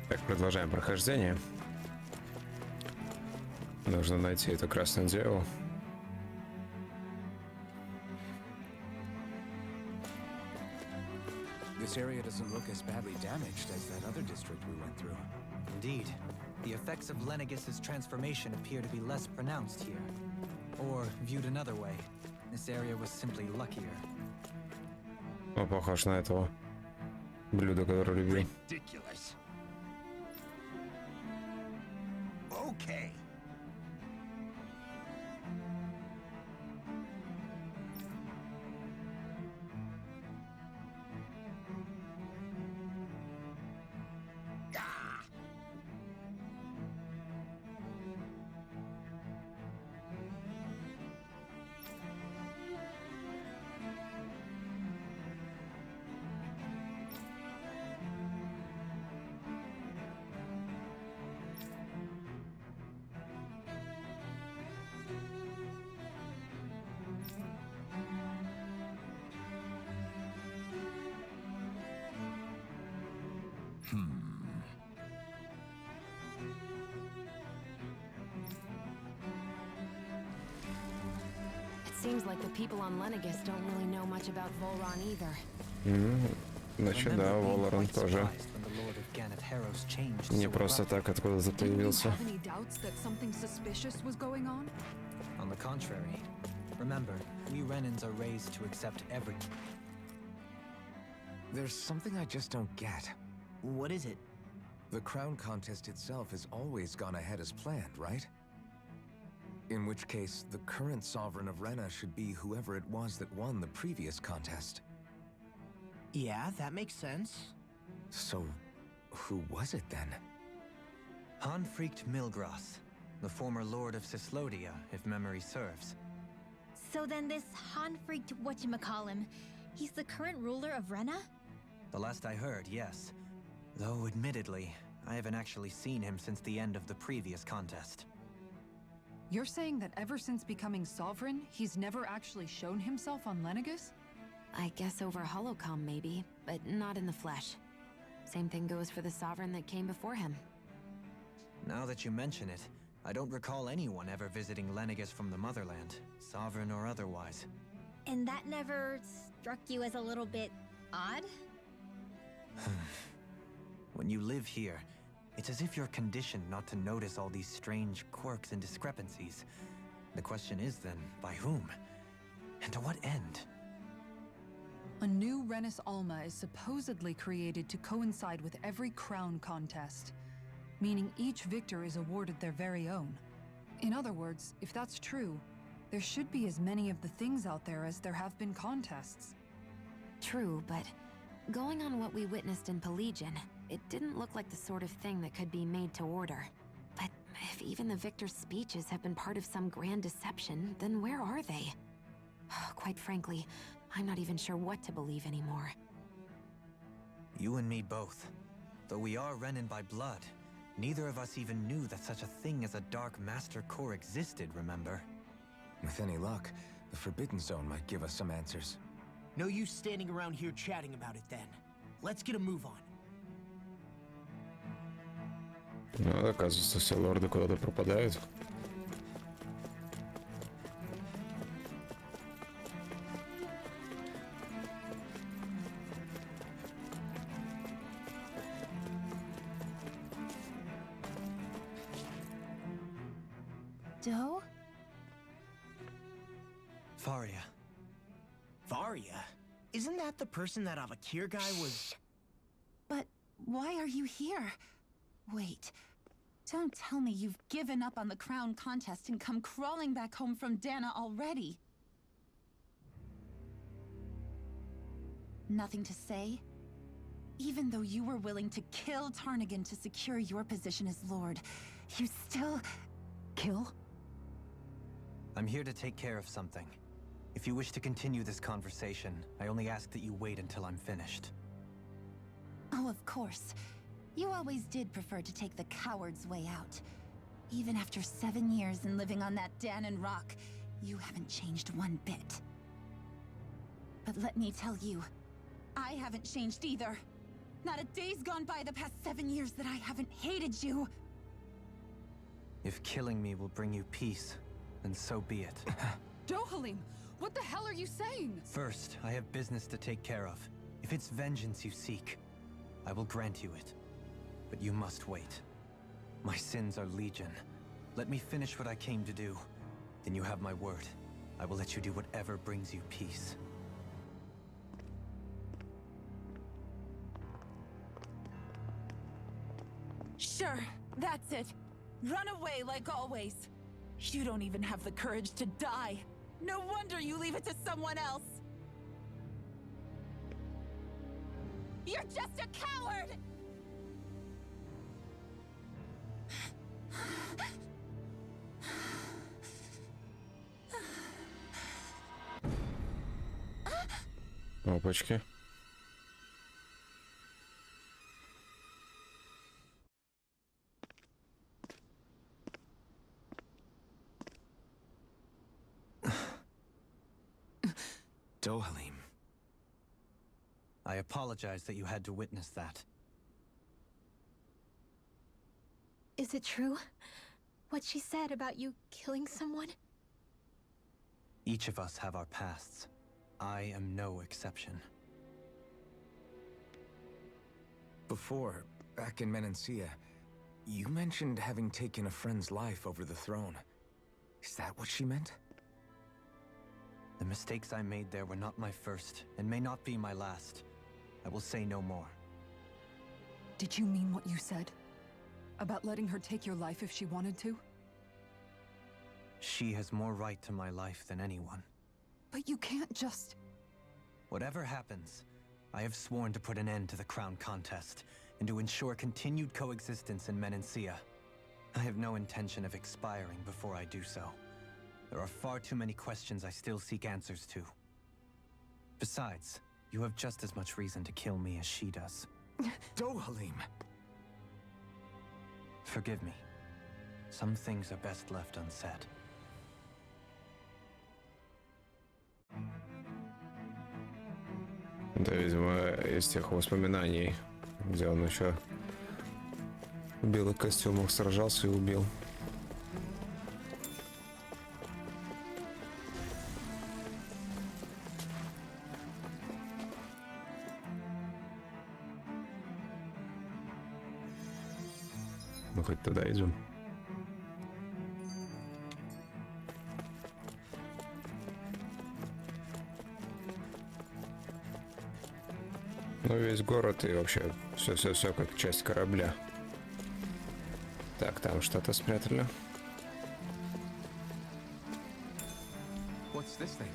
Так, продолжаем прохождение. Нужно найти эту красную деву. This area doesn't look as badly damaged as that other district we went through. Indeed. The effects of Lenegise's transformation appear to be less pronounced here. Or, viewed another way, this area was simply luckier. Он похож на этого блюда, которое любил. Ridiculous. Okay. Seems like the people on Lenegis don't really know much about Volron either. Значит, да, Волоран тоже не просто так откуда-то появился. On the contrary, remember, we Renans are raised to accept every. There's something I just don't get. What is it? The crown contest itself has always gone ahead as planned, right? In which case, the current sovereign of Rena should be whoever it was that won the previous contest. Yeah, that makes sense. So, who was it then? Hanfricht Milgras, the former lord of Cislodia, if memory serves. So then this Hanfricht whatchamacallem, he's the current ruler of Rena? The last I heard, yes. Though, admittedly, I haven't actually seen him since the end of the previous contest. You're saying that ever since becoming sovereign, he's never actually shown himself on Lenegis? I guess over holocom maybe, but not in the flesh. Same thing goes for the sovereign that came before him. Now that you mention it, I don't recall anyone ever visiting Lenegis from the motherland, sovereign or otherwise. And that never struck you as a little bit odd? When you live here, it's as if you're conditioned not to notice all these strange quirks and discrepancies. The question is then, by whom? And to what end? A new Renis Alma is supposedly created to coincide with every crown contest, meaning each victor is awarded their very own. In other words, if that's true, there should be as many of the things out there as there have been contests. True, but going on what we witnessed in Pelagian, it didn't look like the sort of thing that could be made to order. But if even the victor's speeches have been part of some grand deception, then where are they? Quite frankly, I'm not even sure what to believe anymore. You and me both. Though we are Renan by blood, neither of us even knew that such a thing as a Dark Master Core existed, remember? With any luck, the Forbidden Zone might give us some answers. No use standing around here chatting about it then. Let's get a move on. Ну, оказывается, все лорды куда-то пропадают. Doe? Faria. Varia? Isn't that the person that Avakir guy was... But why are you here? Wait, don't tell me you've given up on the crown contest and come crawling back home from Dana already. Nothing to say? Even though you were willing to kill Tarnigan to secure your position as Lord, you still... kill? I'm here to take care of something. If you wish to continue this conversation, I only ask that you wait until I'm finished. Oh, of course. You always did prefer to take the coward's way out. Even after 7 years and living on that Danon rock, you haven't changed one bit. But let me tell you, I haven't changed either. Not a day's gone by the past 7 years that I haven't hated you. If killing me will bring you peace, then so be it. Dohalim, what the hell are you saying? First, I have business to take care of. If it's vengeance you seek, I will grant you it. But you must wait. My sins are legion. Let me finish what I came to do. Then you have my word. I will let you do whatever brings you peace. Sure, that's it. Run away like always. You don't even have the courage to die. No wonder you leave it to someone else. You're just a coward! Опачки. Dohalim. I apologize that you had to witness that. Is it true? What she said about you killing someone? Each of us have our pasts. I am no exception. Before, back in Menancia, you mentioned having taken a friend's life over the throne. Is that what she meant? The mistakes I made there were not my first, and may not be my last. I will say no more. Did you mean what you said? About letting her take your life if she wanted to? She has more right to my life than anyone. But you can't just... Whatever happens, I have sworn to put an end to the crown contest, and to ensure continued coexistence in Menancia. I have no intention of expiring before I do so. There are far too many questions I still seek answers to. Besides, you have just as much reason to kill me as she does. Dohalim! Forgive me. Some things are best left unsaid. Да, видимо, из тех воспоминаний, где он еще в белых костюмах сражался и убил. Ну, хоть туда идем. Ну, весь город и вообще все как часть корабля. Так, там что-то спрятали. What's this thing?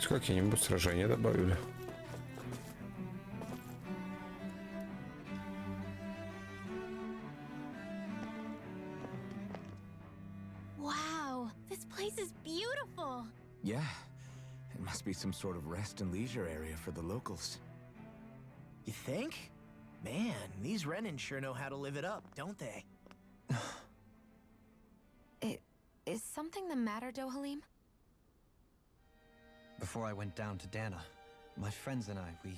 Какие-нибудь сражения добавили. Wow, this place is beautiful. Yeah, it must be some sort of rest and leisure area for the locals. You think? Man, these Renan sure know how to live it up, don't they? Is something the matter, Dohalim? Before I went down to Dana, my friends and I, we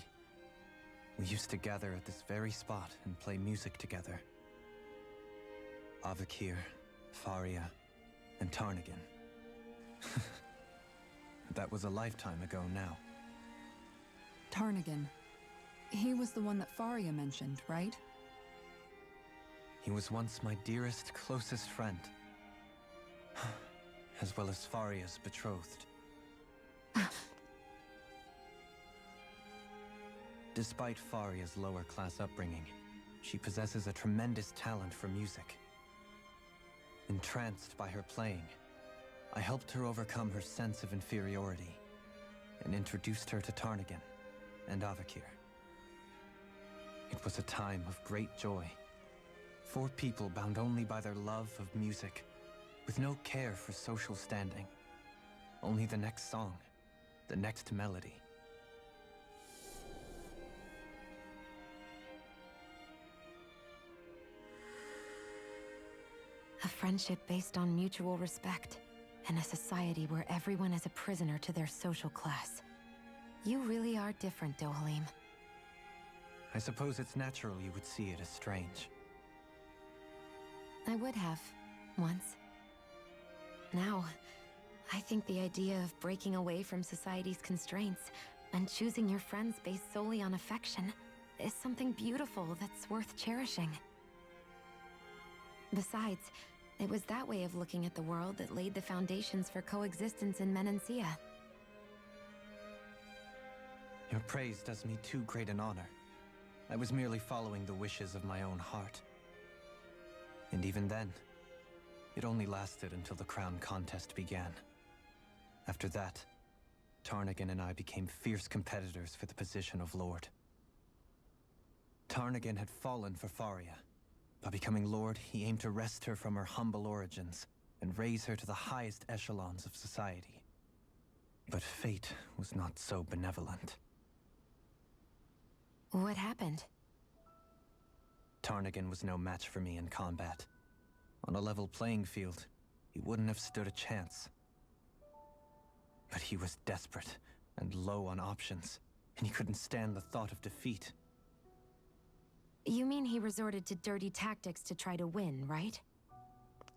used to gather at this very spot and play music together. Avakir, Faria, and Tarnigan. That was a lifetime ago now. Tarnigan. He was the one that Faria mentioned, right? He was once my dearest, closest friend. As well as Faria's betrothed. Despite Faria's lower-class upbringing, she possesses a tremendous talent for music. Entranced by her playing, I helped her overcome her sense of inferiority and introduced her to Tarnigan and Avakir. It was a time of great joy. 4 people bound only by their love of music, with no care for social standing. Only the next song, the next melody. A friendship based on mutual respect, and a society where everyone is a prisoner to their social class. You really are different, Dohalim. I suppose it's natural you would see it as strange. I would have, once. Now, I think the idea of breaking away from society's constraints and choosing your friends based solely on affection is something beautiful that's worth cherishing. Besides, it was that way of looking at the world that laid the foundations for coexistence in Menancia. Your praise does me too great an honor. I was merely following the wishes of my own heart. And even then, it only lasted until the crown contest began. After that, Tarnagin and I became fierce competitors for the position of Lord. Tarnagin had fallen for Faria. By becoming Lord, he aimed to wrest her from her humble origins and raise her to the highest echelons of society. But fate was not so benevolent. What happened? Tarnagin was no match for me in combat. On a level playing field, he wouldn't have stood a chance. But he was desperate and low on options, and he couldn't stand the thought of defeat. You mean he resorted to dirty tactics to try to win, right?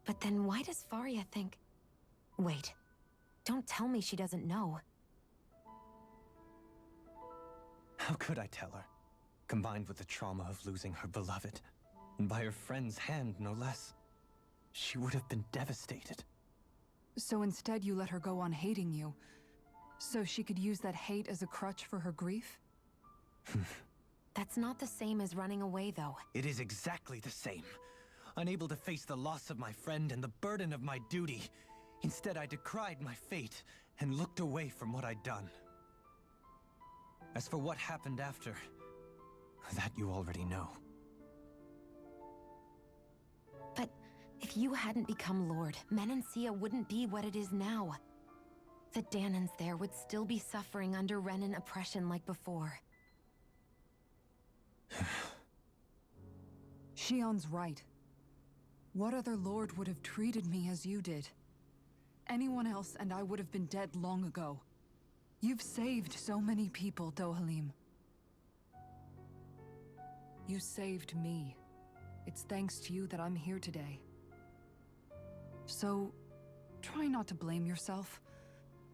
But then why does Faria think... Wait, don't tell me she doesn't know. How could I tell her? Combined with the trauma of losing her beloved, and by her friend's hand, no less, she would have been devastated. So instead you let her go on hating you, so she could use that hate as a crutch for her grief? That's not the same as running away, though. It is exactly the same. Unable to face the loss of my friend and the burden of my duty, instead I decried my fate and looked away from what I'd done. As for what happened after, that you already know. But if you hadn't become Lord, Menancia wouldn't be what it is now. The Danans there would still be suffering under Renan oppression like before. Shion's right. What other lord would have treated me as you did? Anyone else and I would have been dead long ago. You've saved so many people, Dohalim. You saved me. It's thanks to you that I'm here today. So, try not to blame yourself.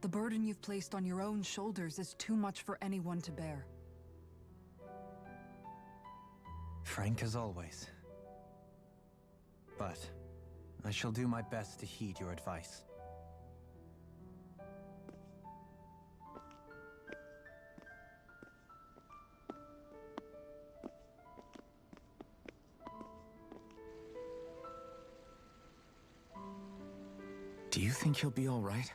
The burden you've placed on your own shoulders is too much for anyone to bear. Frank as always. But I shall do my best to heed your advice. Do you think he'll be all right?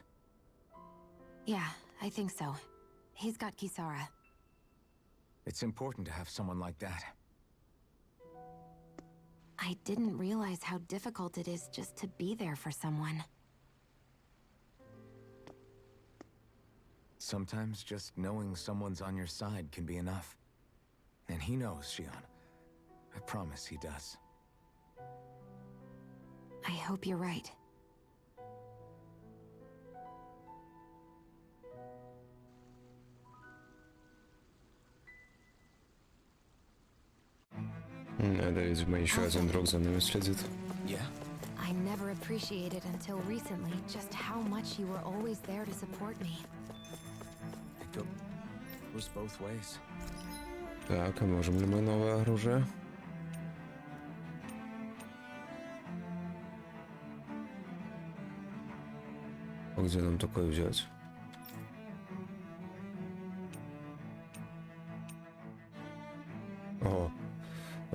Yeah, I think so. He's got Kisara. It's important to have someone like that. I didn't realize how difficult it is just to be there for someone. Sometimes just knowing someone's on your side can be enough. And he knows, Shion. I promise he does. I hope you're right. Это, видимо, еще один друг за нами следит. Yeah? I never appreciated until recently just how much you were always there to support me. It goes both ways. Так, а можем ли мы новое оружие? А где нам такое взять? О,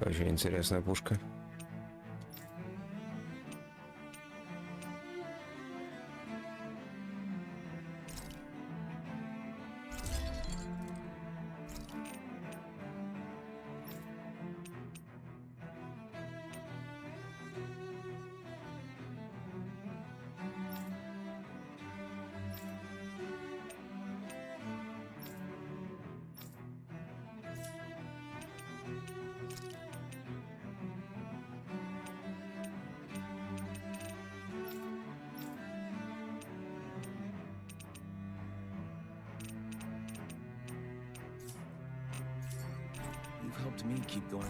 очень интересная пушка. up to me, keep going.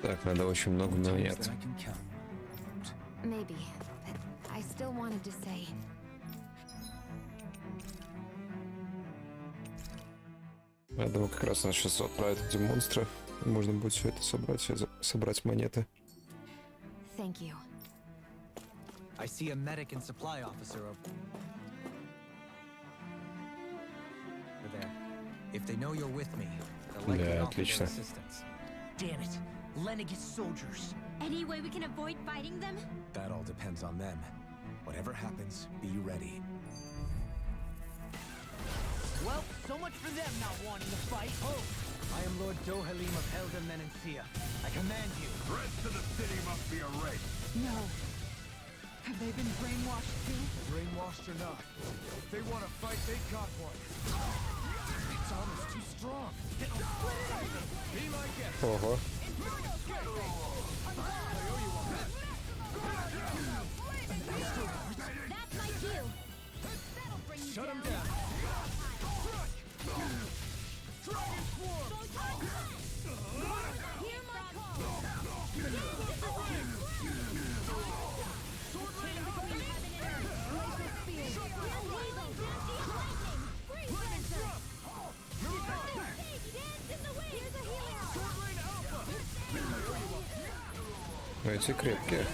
Так, надо очень много монет. That I can count. Maybe, but I still wanted to say. Я думаю, как раз нас сейчас отправят эти монстры. И можно будет все это собрать и собрать монеты. Thank you. I see a medic and supply officer over there. If they know you're with me, they'll likely Да, offer their отлично. assistance. Damn it. Lenegis soldiers. Any way we can avoid fighting them? That all depends on them. Whatever happens, be ready. Well, so much for them not wanting to fight. Oh, I am Lord Dohalim of Helden Menencia. I command you. Rest of the city must be erased. No. Have they been brainwashed too? Brainwashed or not, if they want to fight, they got one. It's almost too strong. Be my guest. Ого. That's my cue. That'll bring you Shut him down. down. Dragon Swarm! Hear my call. Ну, эти крепкие.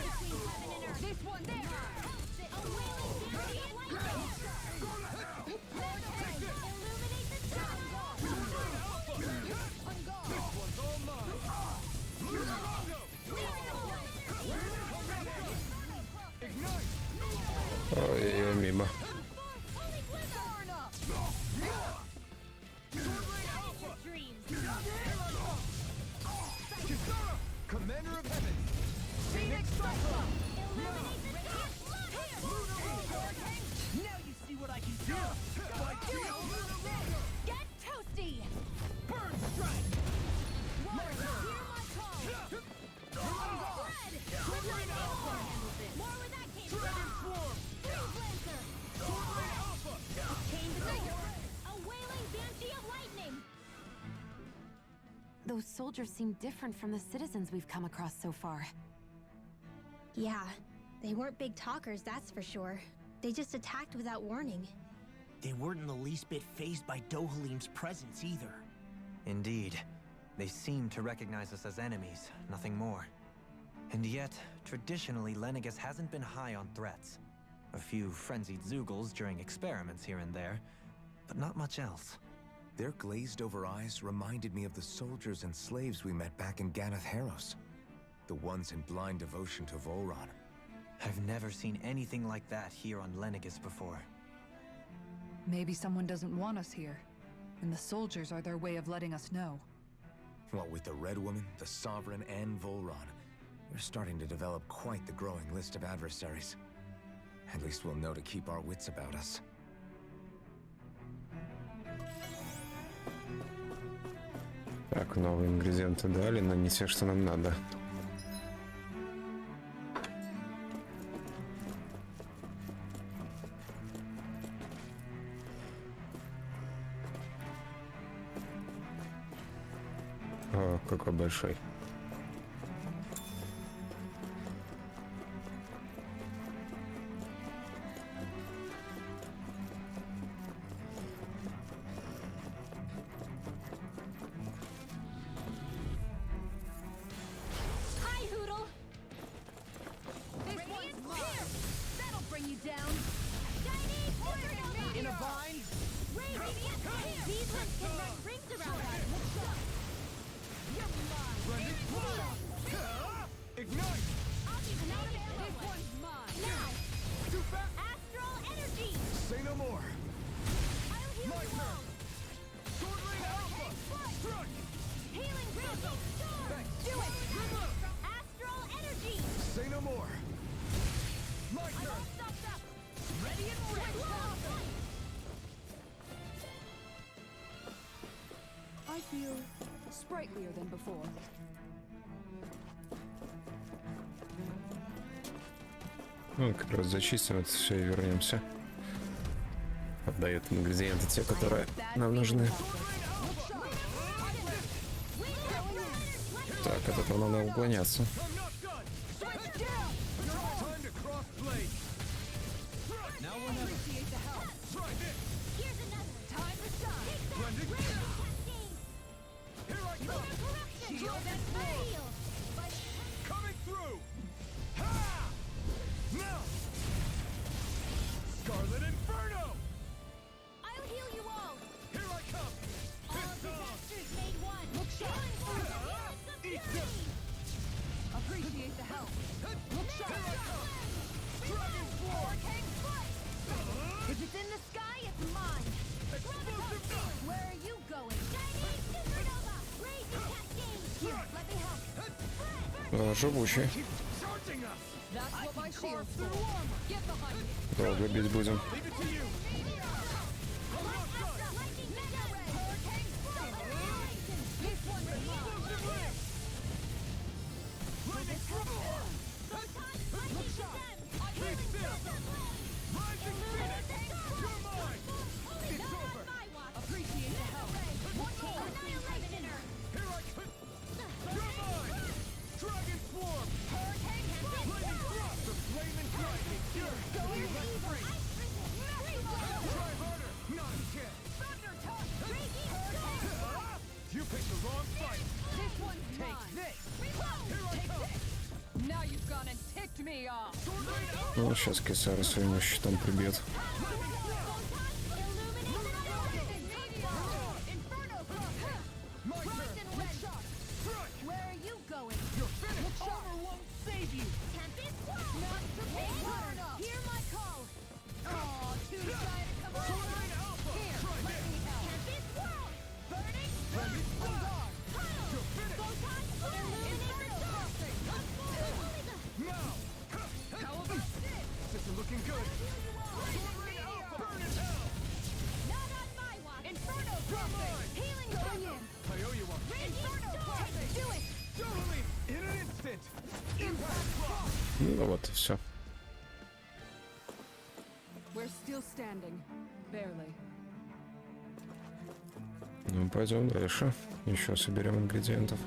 Ой, мимо. Commander of Heaven! now you see what I can do. Get toasty. Burn strike. Hear my call. More where that came Dragon from. Swarm! Freeze Lancer. Swordblade Alpha! Chain Trigger. A wailing banshee of lightning. Those soldiers seem different from the citizens we've come across so far. Yeah, they weren't big talkers, that's for sure. They just attacked without warning. They weren't in the least bit fazed by Dohalim's presence either. Indeed. They seem to recognize us as enemies, nothing more. And yet, traditionally, Lenegis hasn't been high on threats. A few frenzied Zeugles during experiments here and there, but not much else. Their glazed-over eyes reminded me of the soldiers and slaves we met back in Ganath Haros. The ones in blind devotion to Volron. I've never seen anything like that here on Lenegis before. Maybe someone doesn't want us here, and the soldiers are their way of letting us know. What with the Red Woman, the Sovereign, and Volron, we're starting to develop quite the growing list of adversaries. At least we'll know to keep our wits about us. Так, новые ингредиенты дали, но не те, что нам надо. О, какой большой. Hi, Hoodle. This one's mine. That'll bring you down. Shiny In a bind? Radiant. These ones can run rings around us. You're mine. Ignite! This one's mine. Now. Too fast! Astral energy. Say no more! I'll heal My you turn. all. Swordblade Alpha! Strike! Healing radiant. Thanks. Do it. Astral energy. Say no more! My I'm turn! all stocked up. Ready and ready. I feel sprightlier than before. Ну, как раз зачистим это все и вернемся. Отдает ингредиенты те, которые нам нужны. Так, от этого надо уклоняться. Appreciate the help. Look sharp. If it's in the sky, it's mine. Where are you going? Here, let me help. Живучий. That's what my shield's for. Get behind me. Долго бить будем. Ну, сейчас Кесара своим щитом прибьет. Ну вот и все. Ну, пойдем дальше. Еще соберем ингредиентов.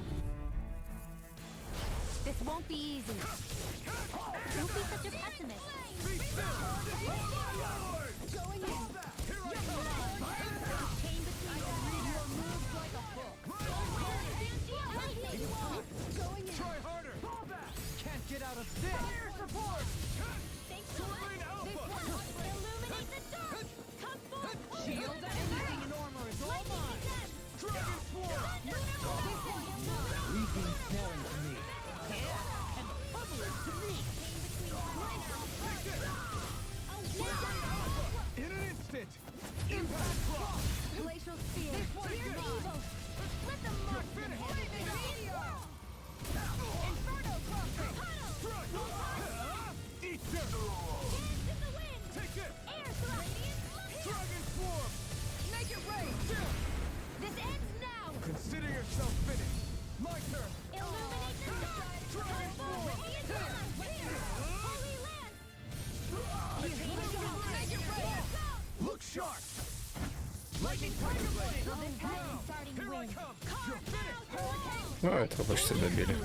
Ну, этого почти добили.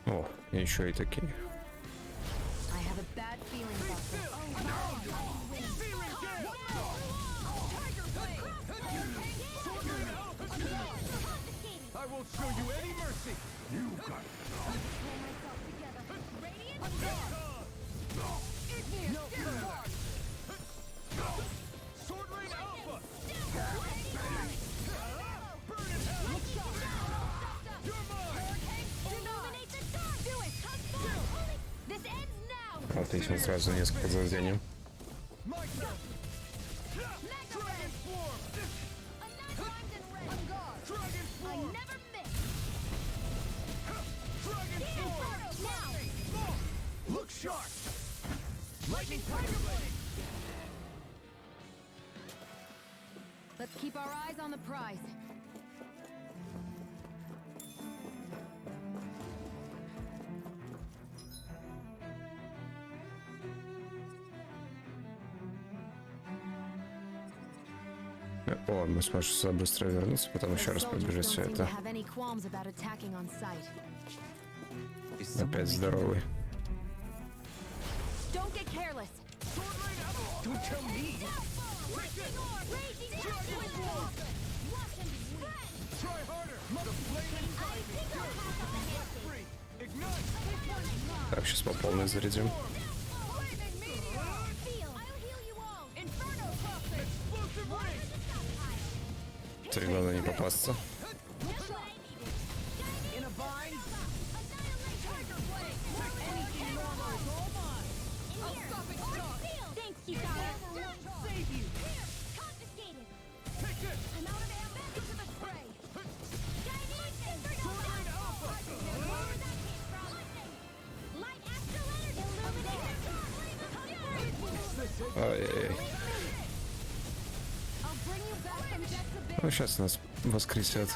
О, еще и такие. I won't show you any mercy. You got Sword Rain Alpha. Burn in hell. You're mine. This ends now. Отлично, сразу несколько заданий. Look sharp. Keep our eyes on the prize. О, мы сможем сюда быстро вернуться, потом еще раз пробежать все это. Опять здоровый. Don't tell me! Try harder! The flame inside me! Good! Free! Ignite! Так, сейчас по полной зарядим. Теперь главное не попасться. Ай-яй-яй. Ну, сейчас нас воскресят.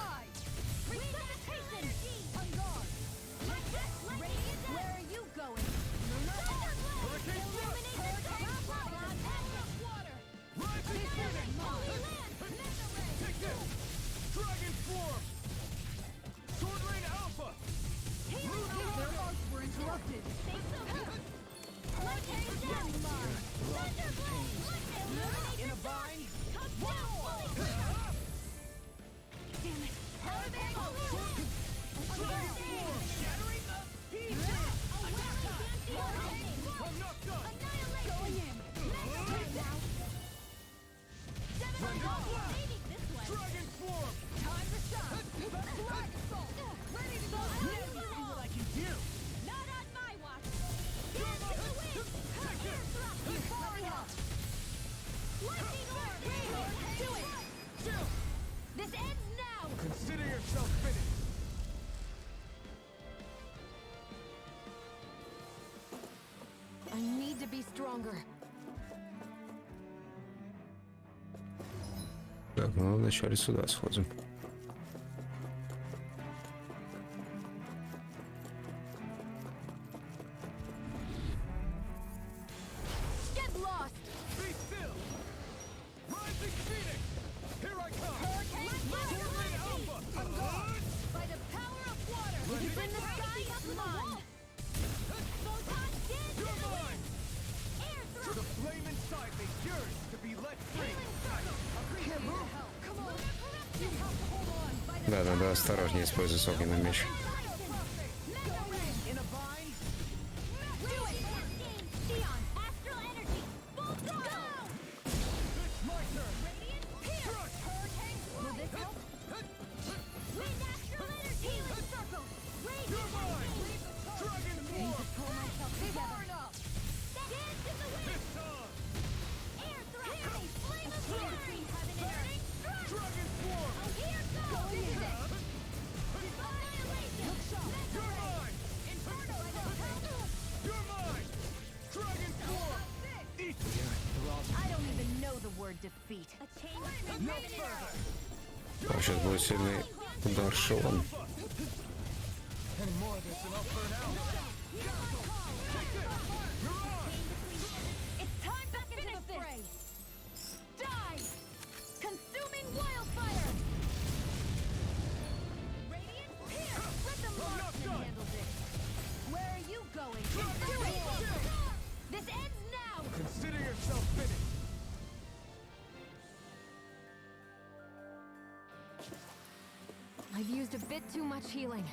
Consider yourself finished! I need to be stronger. Так, ну вначале сюда сходим. Get lost. Be still! Rising Phoenix! Here I come! Tornado Alpha! I'm gone! By the power of water, we can bring the sky up mine. You're mine! The flame inside me yearns to be let free! Can't move! Come on. You have to hold on. By the Да, надо осторожнее использовать огненный меч. In a bind? Neon, astral energy. Full throttle. It's my turn! Pierce. Hurricane. Will this help? Wind astral energy. Healing circle. Radiant. You're mine! Dragon form! Pull myself together. Enough. Dance in the wind. It's on! Air thrust. Flame of fury. Burning strike. Dragon form! Here goes. Annihilation. You're mine! Inferno. You're mine! Dragon form! Eat! I don't even know the word defeat. A change. No further! Там сейчас будет сильный удар шелом. Any more of this and I'll burn out! Take this! You're on! It's time to finish this. Die! Consuming wildfire! Radiant pierce! Let the marksman handle this. Where are you going? Do it! This ends now! Consider yourself finished! I've used a bit too much healing.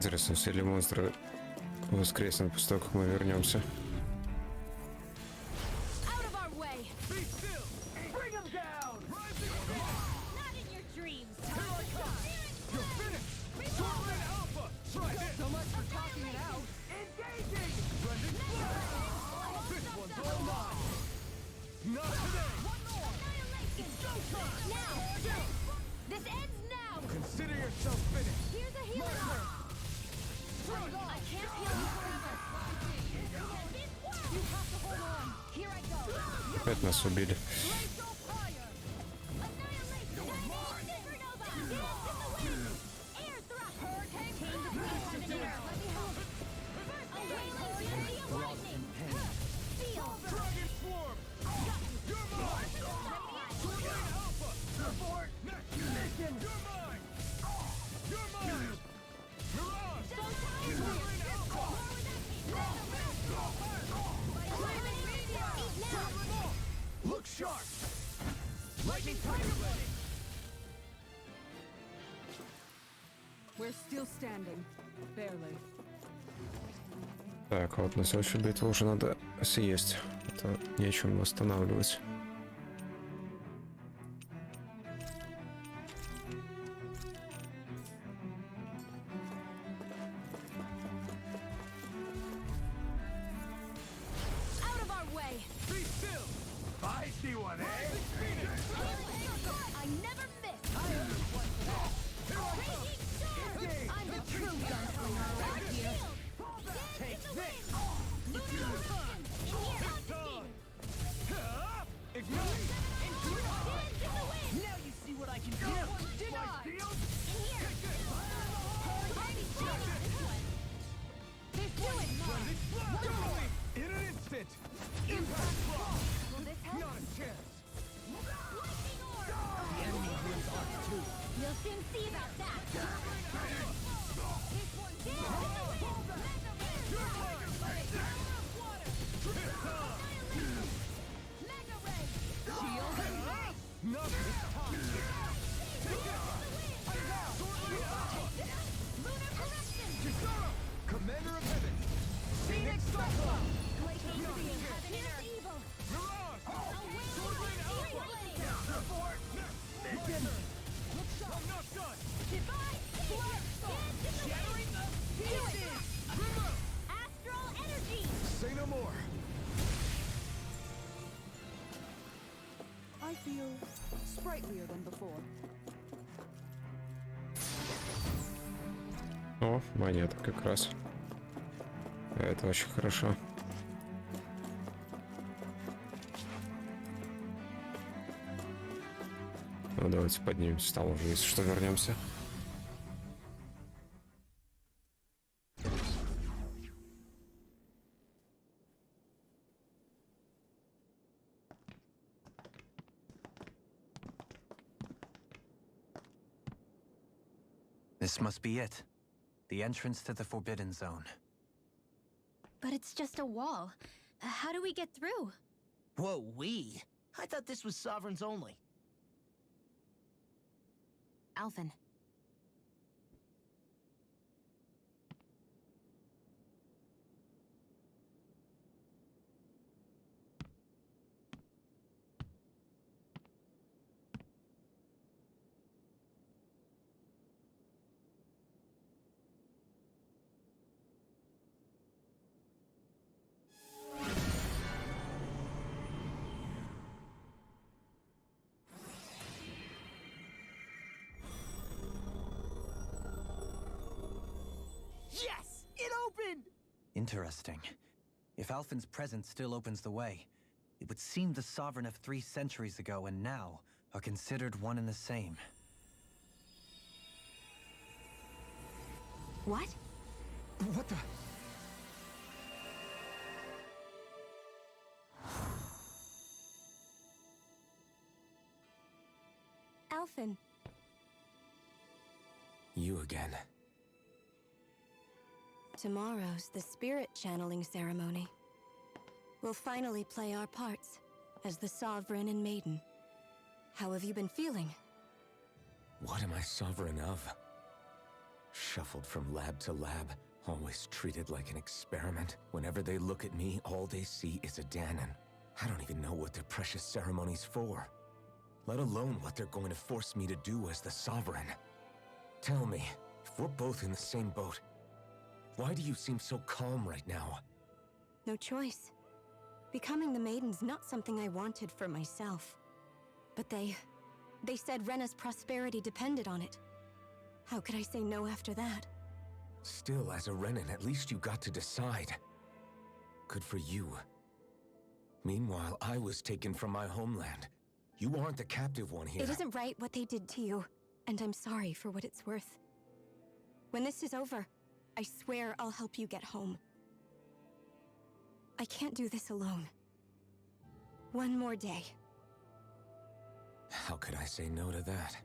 Интересно, все ли монстры воскреснут после того, как мы вернемся? Out of our way! Be still! Bring him down! Rising storm! Not in your dreams! Here I come! You're finished! Stormwind Alpha! Try this! So much for talking it out. Engaging! Blending Flare! This one's all mine! Not today! Annihilation! Now! This ends now! Consider yourself finished! Here's a healing herb! I can't heal you forever! You have to hold on! Here I go! Опять нас убили. Glacial fire! Annihilation! Supernova! Dance in the wind! Air thrust! Hurricane! Change of direction in air! Let me help! A wailing fury of lightning! Feel! Dragon Swarm! You're mine! Stormwind Alpha! Report! Mission! You're mine! You're mine! Mirage! Stormwind Alpha! Look sharp! Lightning Tiger Blade! We're still standing. Barely. Так, а вот на следующую битву уже надо съесть. Это нечем восстанавливать. Out of our way! Be still! I see one, eh? I never miss! Raging storm! I'm the true gunslinger around here! Take this! Ignite! Now you see what I can do. My shield? Blending Flare! In an instant! Impact Block! Not a chance! You'll soon see about that! This one's Mega Ray! Not this time! Lunar correction! Kisara! Commander of Heaven! Phoenix Cyclone! Glacial being heaven and earth evil! Mirage! A wailing fury blade! I'm not done! Divine Slurp! Shattering the pieces! Astral energy! Say no more! I feel sprightlier than before. О, монета как раз. Это очень хорошо. Ну, давайте поднимемся, там уже, если что, вернемся. This must be it. The entrance to the Forbidden Zone. But it's just a wall. How do we get through? Whoa, we? I thought this was sovereigns only. Alphen. Yes! It opened! Interesting. If Alphen's presence still opens the way, it would seem the Sovereign of 3 centuries ago and now are considered one and the same. What? What the? Alphen. You again. Tomorrow's the spirit channeling ceremony. We'll finally play our parts as the Sovereign and Maiden. How have you been feeling? What am I sovereign of? Shuffled from lab to lab, always treated like an experiment. Whenever they look at me, all they see is a Danon. I don't even know what their precious ceremony's for, let alone what they're going to force me to do as the Sovereign. Tell me, if we're both in the same boat, why do you seem so calm right now? No choice. Becoming the Maiden's not something I wanted for myself. But they said Rena's prosperity depended on it. How could I say no after that? Still, as a Renan, at least you got to decide. Good for you. Meanwhile, I was taken from my homeland. You aren't the captive one here. It isn't right what they did to you, and I'm sorry for what it's worth. When this is over, I swear I'll help you get home. I can't do this alone. One more day. How could I say no to that?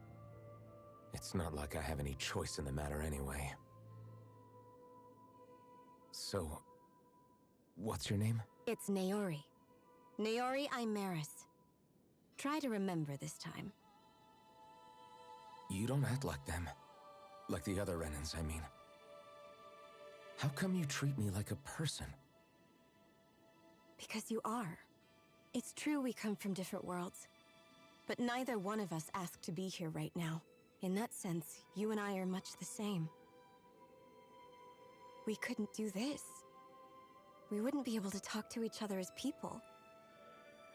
It's not like I have any choice in the matter anyway. So, what's your name? It's Naori. Naori Imaris. Try to remember this time. You don't act like them. Like the other Renans, I mean. How come you treat me like a person? Because you are. It's true we come from different worlds. But neither one of us asked to be here right now. In that sense, you and I are much the same. We couldn't do this. We wouldn't be able to talk to each other as people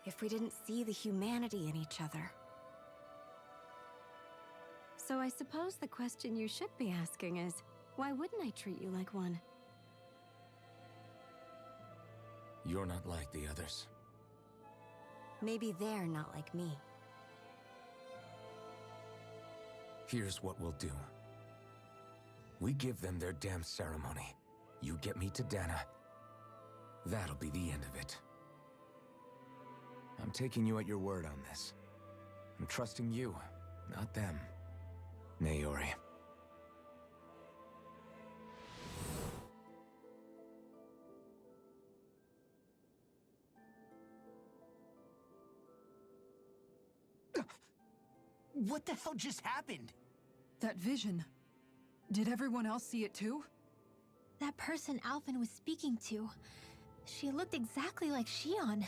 if we didn't see the humanity in each other. So I suppose the question you should be asking is, why wouldn't I treat you like one? You're not like the others. Maybe they're not like me. Here's what we'll do. We give them their damn ceremony. You get me to Dana. That'll be the end of it. I'm taking you at your word on this. I'm trusting you, not them. Naori. What the hell just happened? That vision. Did everyone else see it too? That person Alphen was speaking to, she looked exactly like Shion.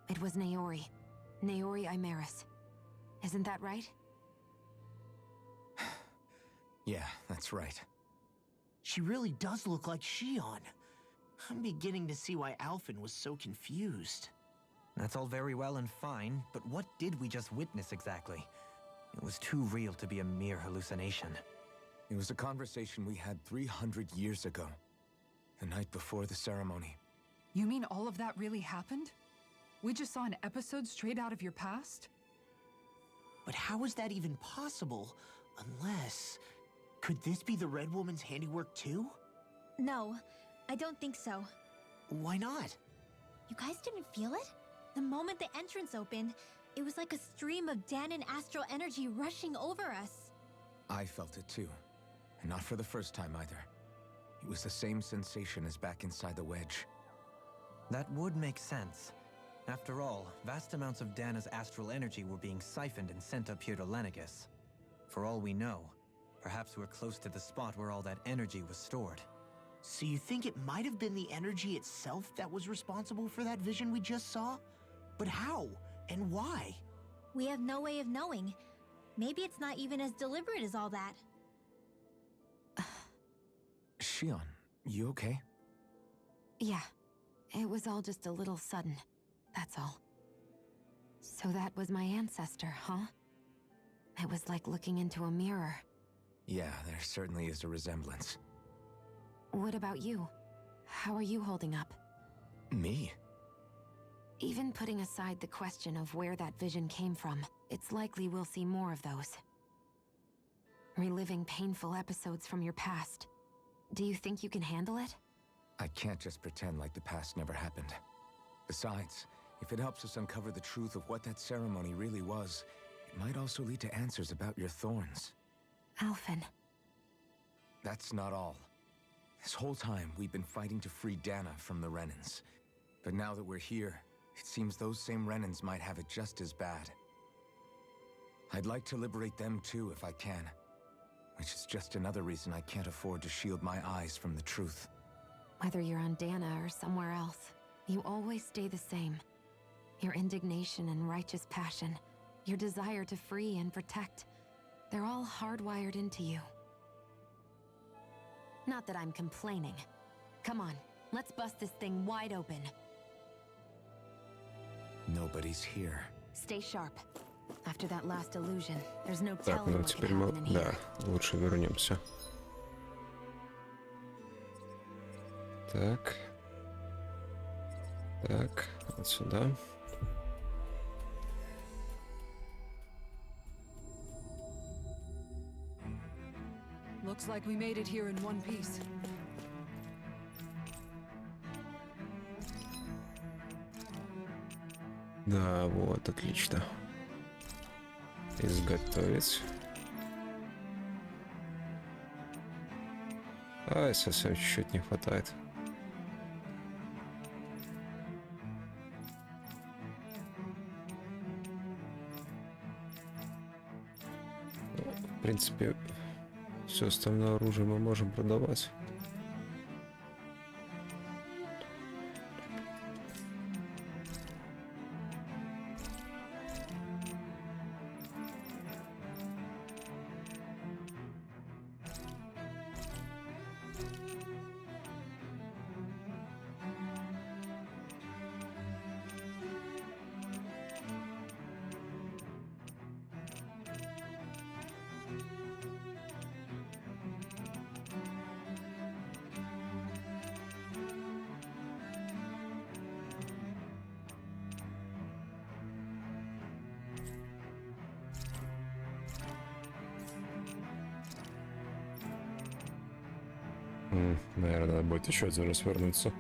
It was Naori. Naori Imaris. Isn't that right? Yeah, that's right. She really does look like Shion. I'm beginning to see why Alphen was so confused. That's all very well and fine, but what did we just witness exactly? It was too real to be a mere hallucination. It was a conversation we had 300 years ago. The night before the ceremony. You mean all of that really happened? We just saw an episode straight out of your past? But how is that even possible? Unless... Could this be the Red Woman's handiwork too? No, I don't think so. Why not? You guys didn't feel it? The moment the entrance opened, it was like a stream of Danon astral energy rushing over us. I felt it too. And not for the first time either. It was the same sensation as back inside the wedge. That would make sense. After all, vast amounts of Dana's astral energy were being siphoned and sent up here to Lenegis. For all we know, perhaps we're close to the spot where all that energy was stored. So you think it might have been the energy itself that was responsible for that vision we just saw? But how? And why? We have no way of knowing. Maybe it's not even as deliberate as all that. Shion, you okay? Yeah. It was all just a little sudden. That's all. So that was my ancestor, huh? It was like looking into a mirror. Yeah, there certainly is a resemblance. What about you? How are you holding up? Me? Even putting aside the question of where that vision came from, it's likely we'll see more of those. Reliving painful episodes from your past. Do you think you can handle it? I can't just pretend like the past never happened. Besides, if it helps us uncover the truth of what that ceremony really was, it might also lead to answers about your thorns. Alphen. That's not all. This whole time, we've been fighting to free Dana from the Renans. But now that we're here, it seems those same Renans might have it just as bad. I'd like to liberate them too, if I can. which is just another reason I can't afford to shield my eyes from the truth. Whether you're on Dana or somewhere else, you always stay the same. Your indignation and righteous passion, your desire to free and protect, they're all hardwired into you. Not that I'm complaining. Come on, let's bust this thing wide open. Nobody's here. Stay sharp. After that last illusion, there's no Так, telling ну what could теперь мы... happen in Да, here. лучше вернемся. Так. Так, вот сюда. Looks like we made it here in one piece. Да, вот, отлично. Изготовить. Ай, совсем чуть-чуть не хватает. В принципе, все остальное оружие мы можем продавать. Наверное, надо будет еще один раз вернуться.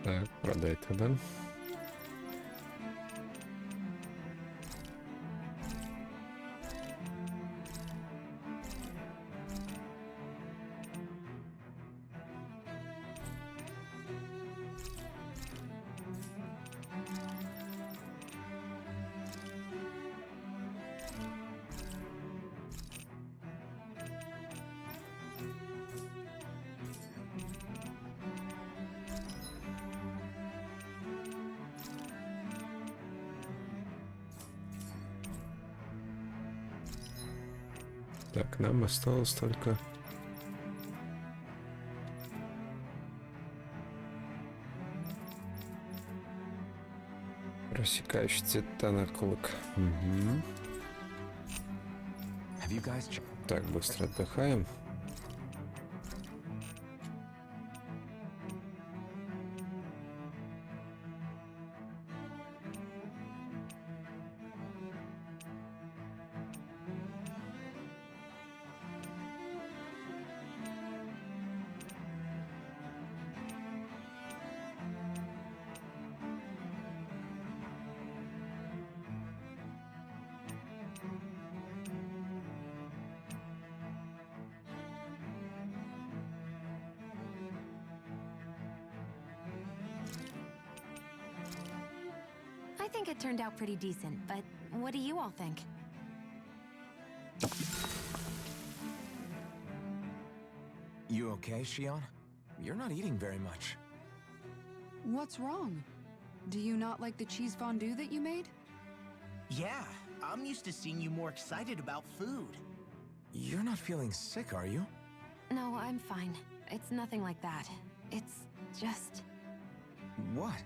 Так, продай тогда. Так, нам осталось только... Рассекающий титана клык. Угу. Так, быстро отдыхаем. I think it turned out pretty decent, but what do you all think? You okay, Shion? You're not eating very much. What's wrong? Do you not like the cheese fondue that you made? Yeah, I'm used to seeing you more excited about food. You're not feeling sick, are you? No, I'm fine. It's nothing like that. It's just... What?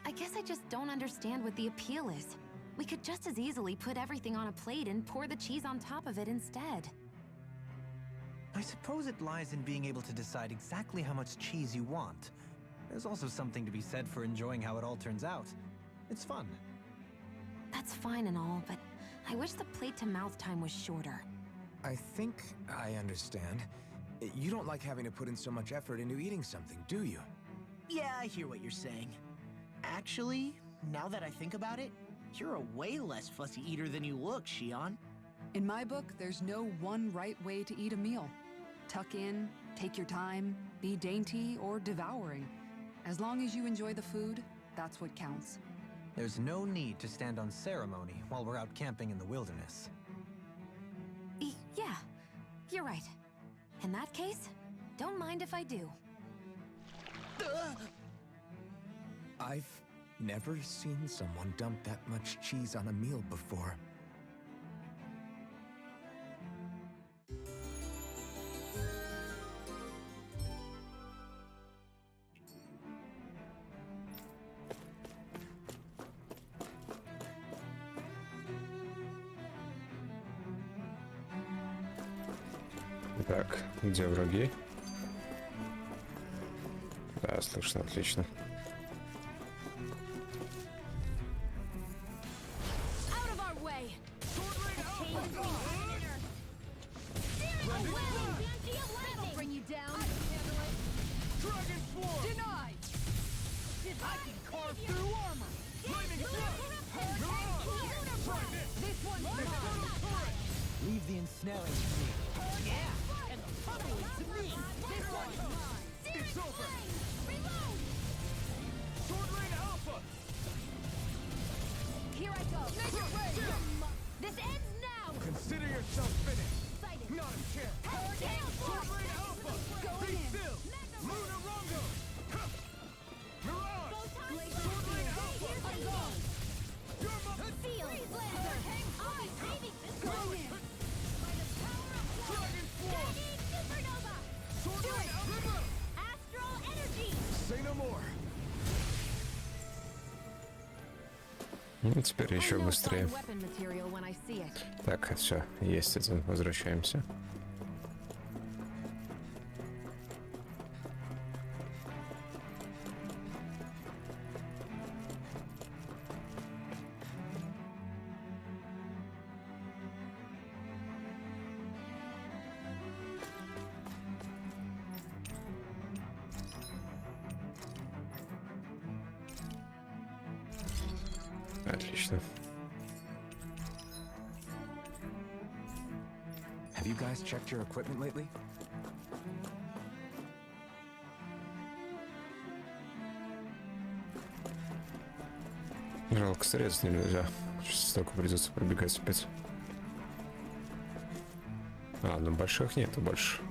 I guess I just don't understand what the appeal is. We could just as easily put everything on a plate and pour the cheese on top of it instead. I suppose it lies in being able to decide exactly how much cheese you want. There's also something to be said for enjoying how it all turns out. It's fun. That's fine and all, but I wish the plate-to-mouth time was shorter. I think I understand. You don't like having to put in so much effort into eating something, do you? Yeah, I hear what you're saying. Actually, now that I think about it, you're a way less fussy eater than you look, Shion. In my book, there's no one right way to eat a meal. Tuck in, take your time, be dainty or devouring. As long as you enjoy the food, that's what counts. There's no need to stand on ceremony while we're out camping in the wilderness. Yeah, you're right. In that case, don't mind if I do. I've never seen someone dump that much cheese on a meal before. Так, где враги? Да, слышно, отлично. Out of our way! That'll bring you down. Dragon Swarm! Denied! I can carve through armor! Lightning Try this! This one's mine! Leave the ensnaring to me. Yeah! And the pummeling to me! This one's mine! It's over! Reload! Sword Rain Alpha! Here I go! Make it rain! This ends now! Consider yourself finished! Sighted! Not a chance! Hurricane Sword Force! Rain Alpha! Going Be in! still! Luna Rongo! Mirage! Blaze Sword Rain Alpha! I'm gone! Feel! Freeze Lancer! I'll be saving this Going in! by the power of one! Dragon Swarm! Lightning Supernova! Sword Do Rain it! Alpha! Astral Energy! Say no more! Ну, теперь еще I know быстрее. fine weapon material when I see it. Так, все, есть один, возвращаемся. Отлично. Have you guys checked your equipment lately? Жалко, срезать нельзя. Сейчас столько придется пробегать опять. А, ну больших нету больше.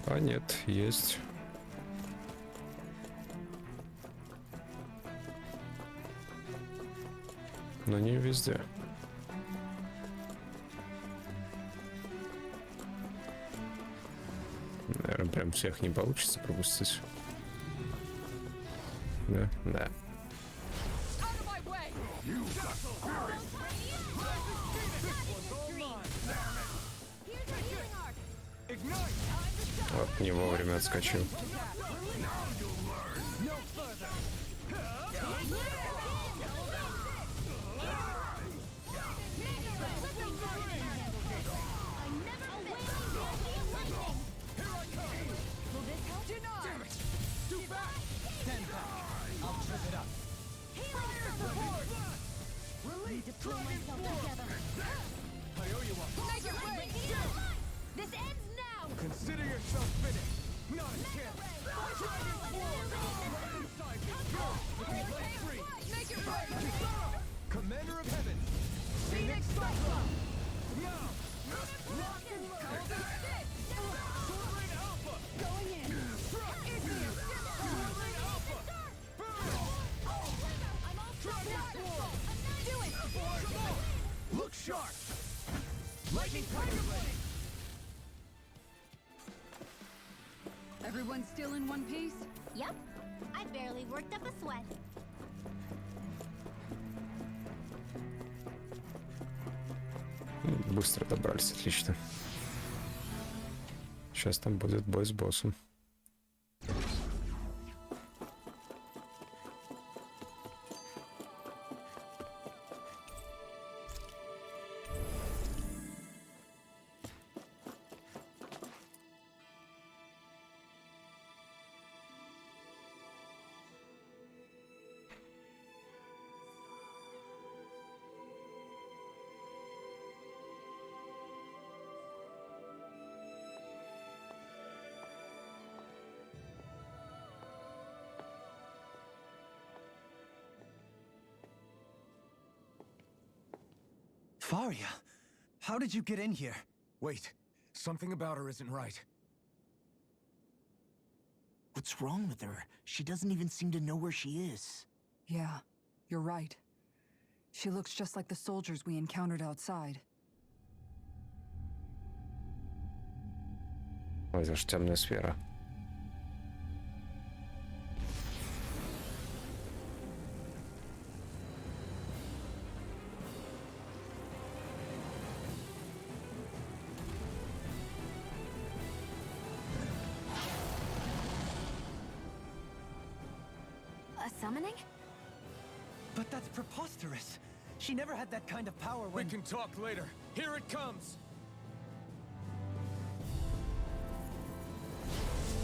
А нет, есть. Но не везде. Наверное, прям всех не получится пропустить. Да, да. Out of my way! Here's your healing arc! Ignite! Вот, не вовремя отскочил. No further! Too fast! Stand back. I'll trip it up. Release! Dragon together. I owe you one. Make it rain! This ends now! Consider yourself finished. Not a chance. Dragon Swarm! Right inside me. Go! Let me lay free. Make it rain! Commander of Heaven. Phoenix Cyclone! Now! Lock and load. Sword Rain Alpha! Going in! Sword Rain Alpha! Burn! I'm all Dragon Swarm! Do it! Look sharp! Lightning Tiger Blade! Everyone still in one piece? Yep. I barely worked up a sweat. Быстро добрались, отлично. Сейчас там будет бой с боссом. Faria, how did you get in here? Wait, something about her isn't right. What's wrong with her? She doesn't even seem to know where she is. Yeah, you're right. She looks just like the soldiers we encountered outside. Ой, это ж темная сфера. A summoning? But that's preposterous. She never had that kind of power We when... can talk later. Here it comes!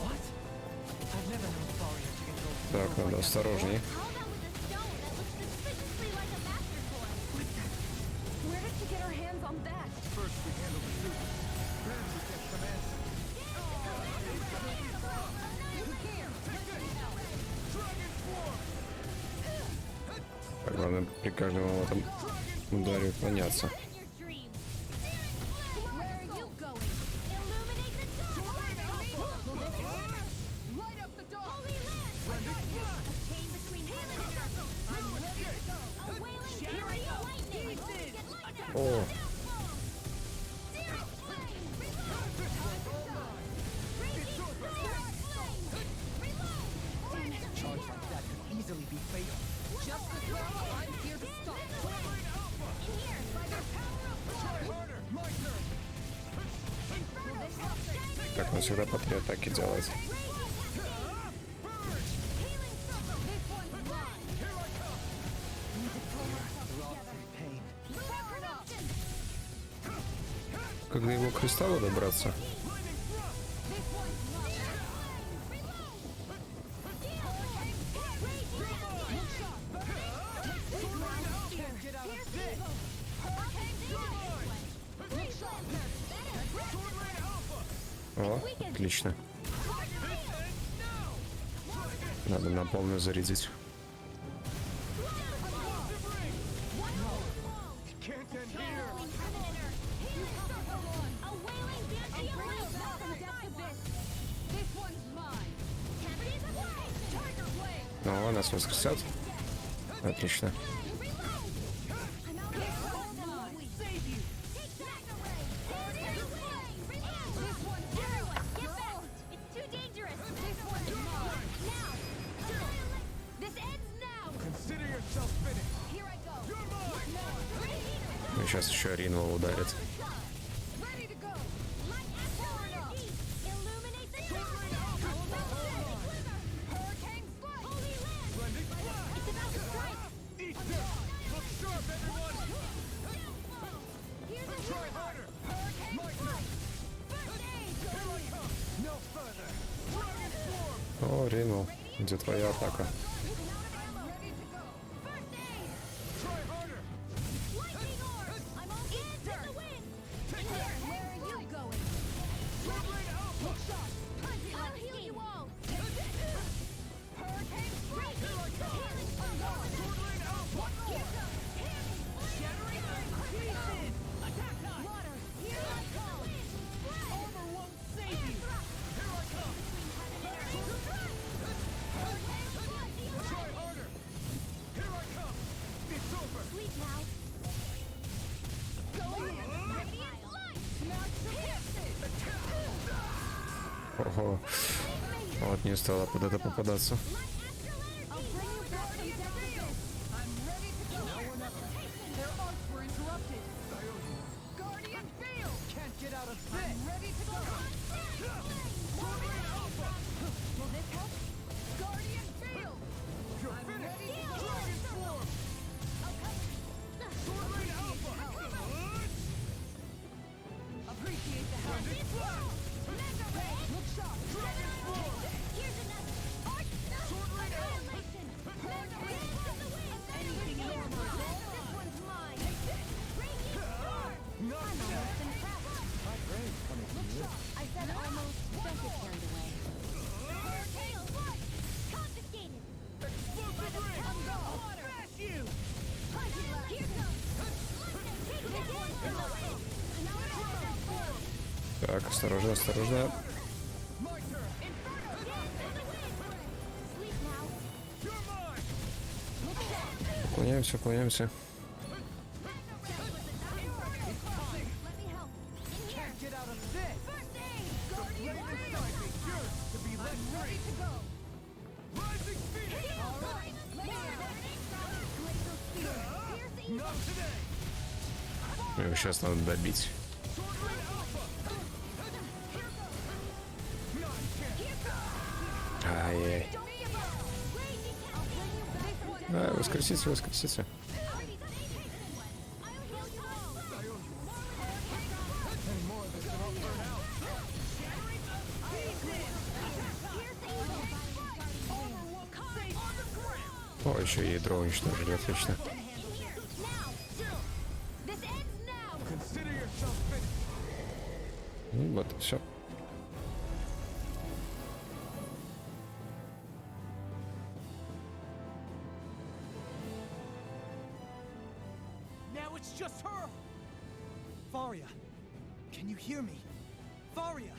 What? I've never known Faria to get those... Так, надо осторожней. How about with a stone that looks suspiciously like a master toy? Where did she get her hands on that? First we handle the suit. Then we get some answers. Dragon Form! Так, главное при каждом этом ударе уклоняться. In your dreams. Where are you going? Illuminate the dark! Light up the dog! Holy land! A chain between healing and circles! I'm ready to go! A wailing fury of lightning! Get lightning! О, Searing flame! Reload! Raging searing flame! Reload! Charge like that could easily be fatal. Just as well, I'm here to stop. In here, by the power of glory! Harder! My turn! Inferno shining! так он всегда по 3 атаки делает. Raging cascade! Healing circle! This one's mine! Here I come! We're all in pain. Reproduction! Как до его кристалла добраться? This one's mine! Reload! Deal! Raging cascade! Get out of Pierce this! evil! Hurricane damage! Reflex! О, отлично. Надо на полную зарядить. Can't end here! A wailing banshee of light from depths abyss! This one's mine! Cavities of light! Tiger blade! Ну, нас воскресят. Отлично. Consider yourself finished! Ну, сейчас еще Ринвол ударит. Eat this! Look sharp, everyone! Try harder! My turn! Here I come! No further! Dragon Form! О, Ринвол, где твоя атака? Try harder! Lightning orb! I'm on into the wind! In here, where are you going? Turbulent Alpha! Shot! I'll heal you all! Hurricane strike! Healing from Turbulent Alpha! Shattering earth! Attack us! Water! Here I come! Armor won't save you! Here I come! Try harder! Here I come! It's over! Sleep now! Go in! Radiant light! Pierce it! Ого. Вот не стала под это попадаться. I'll bring you back from death. I'm ready to go. Their arts were interrupted. Guardian field. Can't get out of this. I'm ready to go. Will this help? Guardian field. You're I'm finished! ready to go. Dragon form! Sword Rain Alpha! Appreciate the help. Look sharp. Dragon form! Here's another. Sword Rain Alpha! Anything you want. This one's mine. Not today! My brain's coming from you. I said almost. Don't get carried away. Confiscated. Explosive ring! Smash you! Here goes. Take this one from the wind. Dragon form! Так, осторожно, осторожно. My turn! Inferno dance in the wind. Sleep now. You're mine! Look sharp. Уклоняемся, уклоняемся. Let me help. In here. Can't get out of this! First aid. The Guardian flame field. inside me yearns to be let I'm ready free! to go. Rising Phoenix! All right. Let me Glacial spear. Piercing. Not today! Его сейчас надо добить. Sword Rain Alpha! Not a chance! Ай-яй. Don't give up. Raging I'll bring you back from death. А, воскресите, воскресите. Any more of this and I'll burn out! О, еще ядро уничтожили, отлично. This ends now. Consider yourself finished! Ну, вот, все. Now it's just her! Faria, can you hear me? Faria!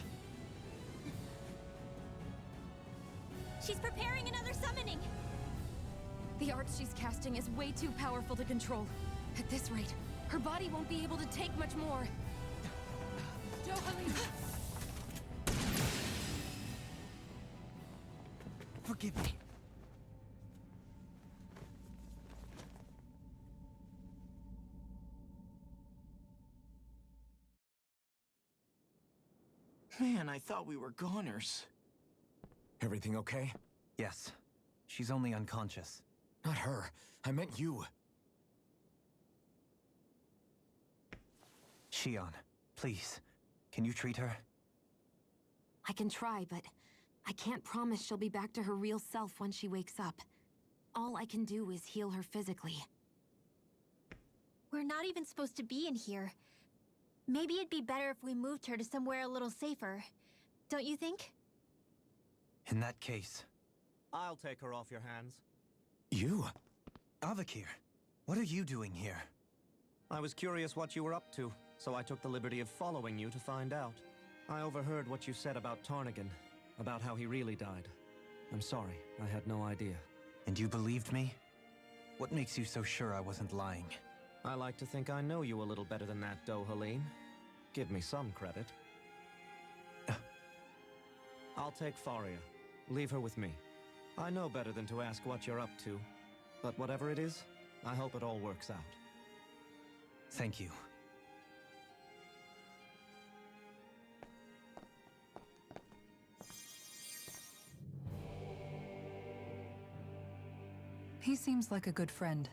She's preparing another summoning. The art she's casting is way too powerful to control. At this rate, her body won't be able to take much more. Forgive me. Man, I thought we were goners. Everything okay? Yes. She's only unconscious. Not her. I meant you. Shion, please. Can you treat her? I can try, but I can't promise she'll be back to her real self when she wakes up. All I can do is heal her physically. We're not even supposed to be in here. Maybe it'd be better if we moved her to somewhere a little safer. Don't you think? In that case, I'll take her off your hands. You? Avakir, what are you doing here? I was curious what you were up to, so I took the liberty of following you to find out. I overheard what you said about Tarnigan, about how he really died. I'm sorry, I had no idea. And you believed me? What makes you so sure I wasn't lying? I like to think I know you a little better than that, Dohalim. Give me some credit. I'll take Faria. Leave her with me. I know better than to ask what you're up to. But whatever it is, I hope it all works out. Thank you. He seems like a good friend.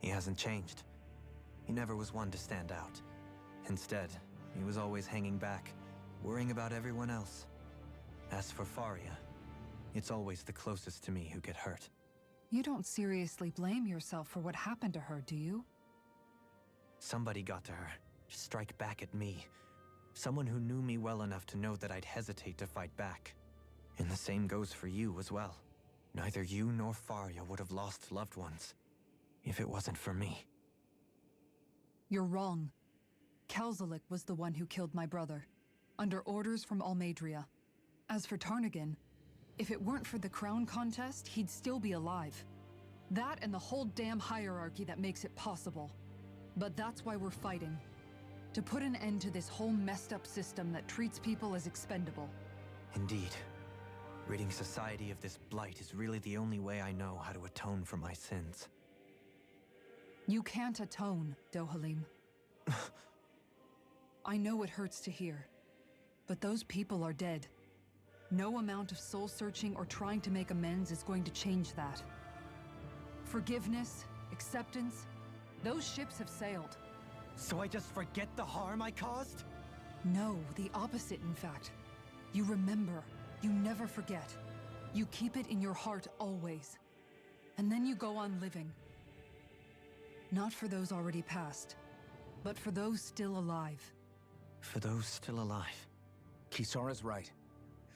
He hasn't changed. He never was one to stand out. Instead, he was always hanging back, worrying about everyone else. As for Faria, it's always the closest to me who get hurt. You don't seriously blame yourself for what happened to her, do you? Somebody got to her, to strike back at me. Someone who knew me well enough to know that I'd hesitate to fight back. And the same goes for you as well. Neither you nor Faria would have lost loved ones if it wasn't for me. You're wrong. Kelzelik was the one who killed my brother, under orders from Almadria. As for Tarnigan, if it weren't for the crown contest, he'd still be alive. That and the whole damn hierarchy that makes it possible. But that's why we're fighting. To put an end to this whole messed up system that treats people as expendable. Indeed. Ridding society of this blight is really the only way I know how to atone for my sins. You can't atone, Dohalim. I know it hurts to hear, but those people are dead. No amount of soul-searching or trying to make amends is going to change that. Forgiveness, acceptance, those ships have sailed. So I just forget the harm I caused? No, the opposite, in fact. You remember. You never forget. You keep it in your heart always. And then you go on living. Not for those already past, but for those still alive. For those still alive. Kisara's right.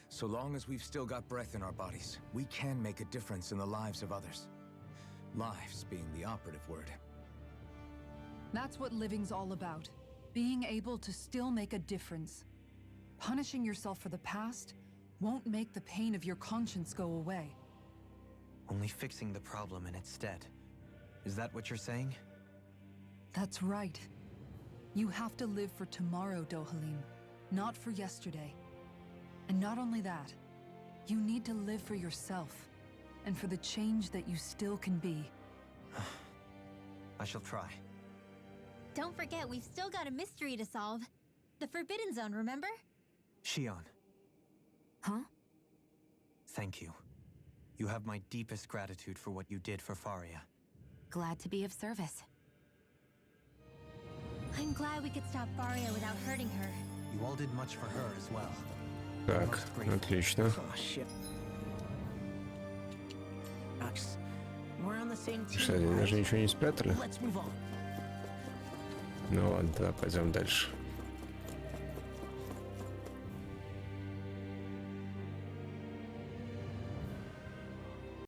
So long as we've still got breath in our bodies, we can make a difference in the lives of others. Lives being the operative word. That's what living's all about. Being able to still make a difference. Punishing yourself for the past won't make the pain of your conscience go away. Only fixing the problem in its stead. Is that what you're saying? That's right. You have to live for tomorrow, Dohalim, not for yesterday. And not only that, you need to live for yourself, and for the change that you still can be. I shall try. Don't forget, we've still got a mystery to solve. The Forbidden Zone, remember? Shion. Huh? Thank you. You have my deepest gratitude for what you did for Faria. Glad to be of service. I'm glad we could stop Faria without hurting her. You all did much for her as well. Так, отлично. Oh, shit. Max, we're on the same team, Что, они right? даже ничего не спрятали? Let's move on. Ну ладно, тогда пойдем дальше.